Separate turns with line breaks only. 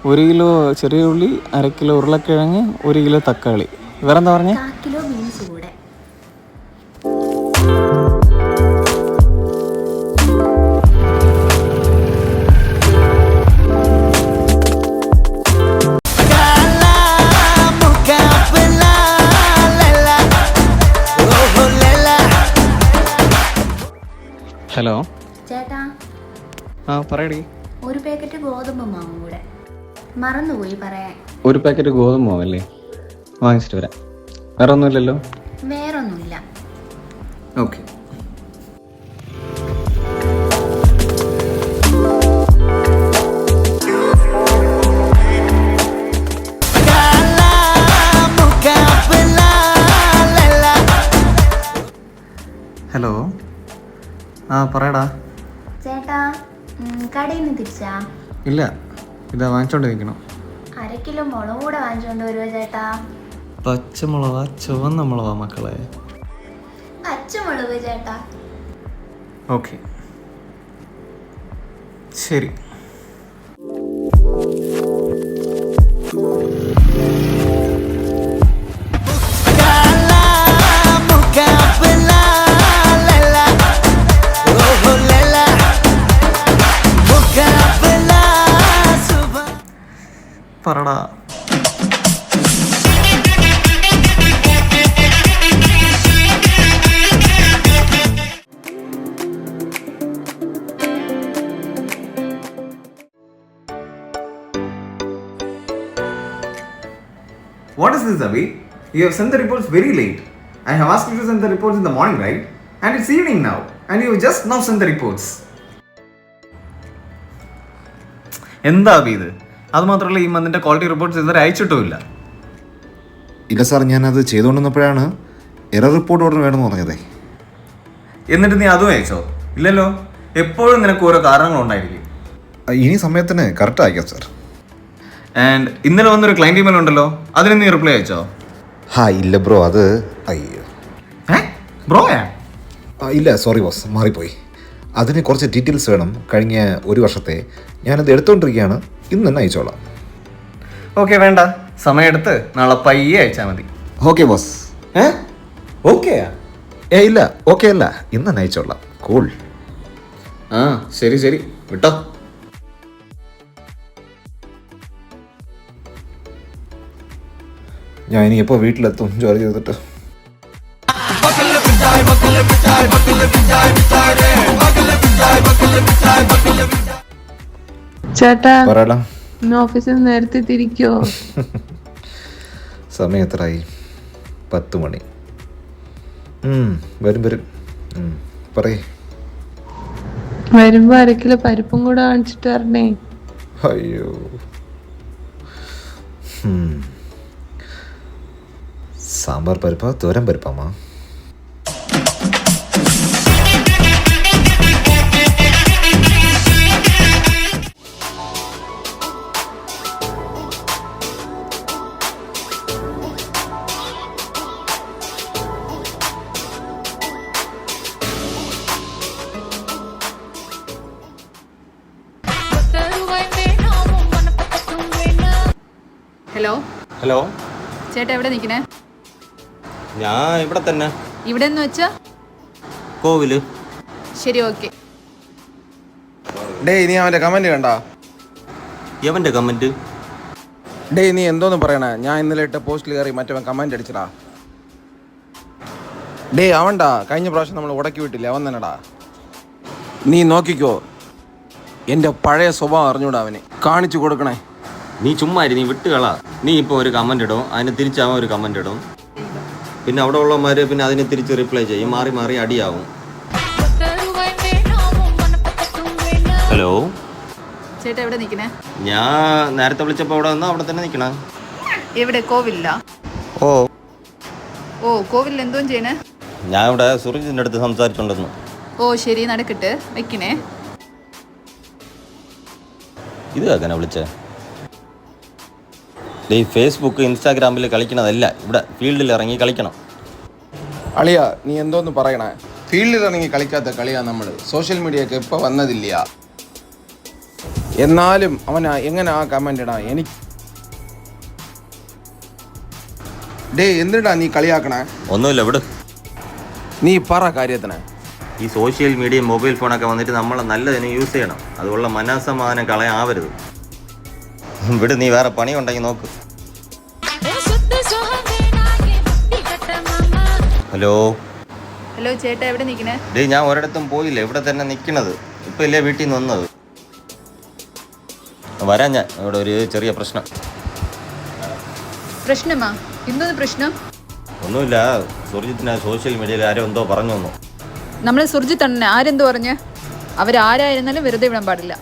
1 kilo ചെറിയ ഉള്ളി, 1/2 kilo ഉരുളക്കിഴങ്ങ്, 1 കിലോ തക്കാളി. വേറെ എന്താ പറഞ്ഞേ?
1/4 കിലോ ബീൻസ് കൂടെ.
ഹലോ
ചേട്ടാ,
പറയടി.
1 പാക്കറ്റ് ഗോതമ്പ് മാവും കൂടെ. മറന്നുപോയി പറയാൻ.
1 പാക്കറ്റ് ഗോതമ്പ് മാവല്ലേ? വാങ്ങിച്ചിട്ട് വരാം. വേറെ ഒന്നുമില്ലല്ലോ?
വേറൊന്നുമില്ല.
ഓക്കെ. ഹലോ, പറയടാ.
ചേട്ടാ, കടയിൽ നിന്ന് തിരിച്ചാ?
ഇല്ല, ഇതാ വാങ്ങിച്ചോണ്ട് നിൽക്കണം.
1/2 കിലോ മുളക് കൂടെ വാങ്ങിച്ചോണ്ട് വരുവോ ചേട്ടാ?
പച്ചമുളകാ ചുവന്ന മുളകാ മക്കളെ?
പച്ചമുളക് ചേട്ടാ.
ഓക്കെ, ശരി. പറടാ.
What is this, Abhi? You have sent the reports very late. I have asked you to send the reports in the morning, right? And it's evening now. And you have just now sent the reports.
എന്താ ഇത്? അതുമാത്രമല്ല, ഈ മന്തിൻ്റെ quality reports ഇതുവരെ അയച്ചിട്ടുമില്ല.
ഇല്ല sir, ഞാനത് ചെയ്തുകൊണ്ടിരുന്നപ്പോഴാണ് error report order വേണമെന്ന് പറഞ്ഞതേ.
എന്നിട്ട് നീ അതും അയച്ചോ? ഇല്ലല്ലോ. എപ്പോഴും നിനക്ക് ഓരോ കാരണങ്ങളുണ്ടായിരിക്കും.
ഇനി സമയത്തിന് കറക്റ്റ് അയക്കാം സാർ.
ആൻഡ് ഇന്നലെ വന്നൊരു ക്ലൈൻറ്റ് ഇമെയിൽ ഉണ്ടല്ലോ, അതിന് നീ റിപ്ലൈ അയച്ചോ?
ഇല്ല ബ്രോ, അത് അയ്യോ
ബ്രോയാ?
ഇല്ല, സോറി ബോസ്, മാറിപ്പോയി. അതിന് കുറച്ച് ഡീറ്റെയിൽസ് വേണം. കഴിഞ്ഞ 1 വർഷത്തെ ഞാനത് എടുത്തുകൊണ്ടിരിക്കുകയാണ്. ഇന്ന് തന്നെ അയച്ചോളാം.
ഓക്കെ, വേണ്ട, സമയമെടുത്ത് നാളെ പയ്യെ അയച്ചാൽ മതി.
Okay boss.
ഓക്കെയാ?
ഇല്ല, ഓക്കെ അല്ല, ഇന്ന് തന്നെ അയച്ചോളാം. കൂൾ.
ശരി ശരി, വിട്ടോ.
ഞാൻ ഇനി എപ്പോൾ വീട്ടിലെത്തും ജോലി ചെയ്തിട്ട്?
ചേട്ടാ,
പറയടാ.
ഇന്ന് ഓഫീസിൽ നേരത്തെ തിരിക്കോ?
സമയം എത്രയായി? 10 മണി. വരും. പറയേ.
വരുമ്പോ 1/2 കിലോ പരിപ്പും കൂടെ വാങ്ങിച്ചിട്ട് വരണേ.
അയ്യോ, സാമ്പാർ പരിപ്പാ തോരൻ പരിപ്പാമാ?
ഹലോ,
ചേട്ടാ, എവിടെ നിൽക്കണേ?
ഞാൻ ഇവിടെ തന്നെ.
ഇവിടെ എന്ന് വെച്ചാ
കോവില്.
ശരി, ഓക്കെ.
ഡേ, നീ അവൻ്റെ കമൻറ്റ് കണ്ടാ?
എവൻ്റെ കമൻറ്റ്?
ഡേ, നീ എന്തോന്ന് പറയണേ? ഞാൻ ഇന്നലെ ഇട്ട പോസ്റ്റിൽ കയറി മറ്റവൻ കമൻറ്റ് അടിച്ചടാ. ഡേ, അവൻടാ, കഴിഞ്ഞ പ്രാവശ്യം നമ്മൾ ഉടക്കി വിട്ടില്ലേ, അവൻ തന്നെടാ. നീ നോക്കിക്കോ, എൻ്റെ പഴയ സ്വഭാവം അറിഞ്ഞൂടാ അവന്. കാണിച്ചു കൊടുക്കണേ.
നീ ചുമ്മാ നീ വിട്ടുകളാ. നീ ഇപ്പോൾ ഒരു കമൻറ്റ് ഇടും, അതിന് തിരിച്ചാവാൻ ഒരു കമൻറ്റ് ഇടും, പിന്നെ അവിടെ ഉള്ളവന്മാർ പിന്നെ അതിന് തിരിച്ച് റിപ്ലൈ ചെയ്യും, മാറി മാറി അടിയാവും. ഹലോ
ചേട്ടാ, എവിടെ നിൽക്കണേ?
ഞാൻ നേരത്തെ വിളിച്ചപ്പോൾ അവിടെ വന്നാൽ അവിടെ തന്നെ നിൽക്കണേ.
എവിടെ? കോവിലില്ല? ഓ, കോവിലിൽ എന്തോ ചെയ്യണേ?
ഞാൻ ഇവിടെ സുരജിൻ്റെ അടുത്ത് സംസാരിച്ചുകൊണ്ടിരുന്നു.
ഓ ശരി, നടക്കട്ടെ, വെക്കണേ.
ഇത് അങ്ങനെ വിളിച്ചേ? ഈ ഫേസ്ബുക്ക് ഇൻസ്റ്റാഗ്രാമിൽ കളിക്കണതല്ല, ഇവിടെ ഫീൽഡിൽ ഇറങ്ങി കളിക്കണം.
അളിയ, നീ എന്തോന്ന് പറയണേ? ഫീൽഡിൽ ഇറങ്ങി കളിക്കാത്ത കളിയാ നമ്മൾ. സോഷ്യൽ മീഡിയ ഒക്കെ ഇപ്പോൾ വന്നതില്ല. എന്നാലും അവൻ എങ്ങനെ ആ കമന്റ് ഇടാ എനിക്ക് ഡേ എന്തിനാ നീ കളിയാക്കണേ?
ഒന്നുമില്ല വിട്.
നീ പറ കാര്യത്തിന്.
ഈ സോഷ്യൽ മീഡിയ മൊബൈൽ ഫോണൊക്കെ വന്നിട്ട് നമ്മൾ നല്ലതിന് യൂസ് ചെയ്യണം. അതുള്ള മനസ്സമാധാനം കളയാവരുത്. വിട്, നീ വേറെ പണി ഉണ്ടെങ്കിൽ നോക്ക്. ഹലോ
ഹലോ ചേട്ടാ എവിടെ നിൽക്കണേ?
ഡേ, ഞാൻ ഒരിടത്തും പോയില്ല, ഇവിടെ തന്നെ നിൽക്കണത്. ഇപ്പം ഇല്ലേ വീട്ടിൽ നിന്ന് വന്നത്. വരാൻ ഞാൻ ഇവിടെ ഒരു ചെറിയ പ്രശ്നം.
പ്രശ്നമാ? എന്തോന്ന് പ്രശ്നം?
ഒന്നുമില്ല, സുർജിത്തിന് സോഷ്യൽ മീഡിയയിൽ ആരോ എന്തോ പറഞ്ഞു തന്നു.
നമ്മൾ സുർജിത്ത് അണ്ണനെ ആരെന്തോ പറഞ്ഞ്? അവരാരായിരുന്നാലും വെറുതെ വിടാൻ പാടില്ല.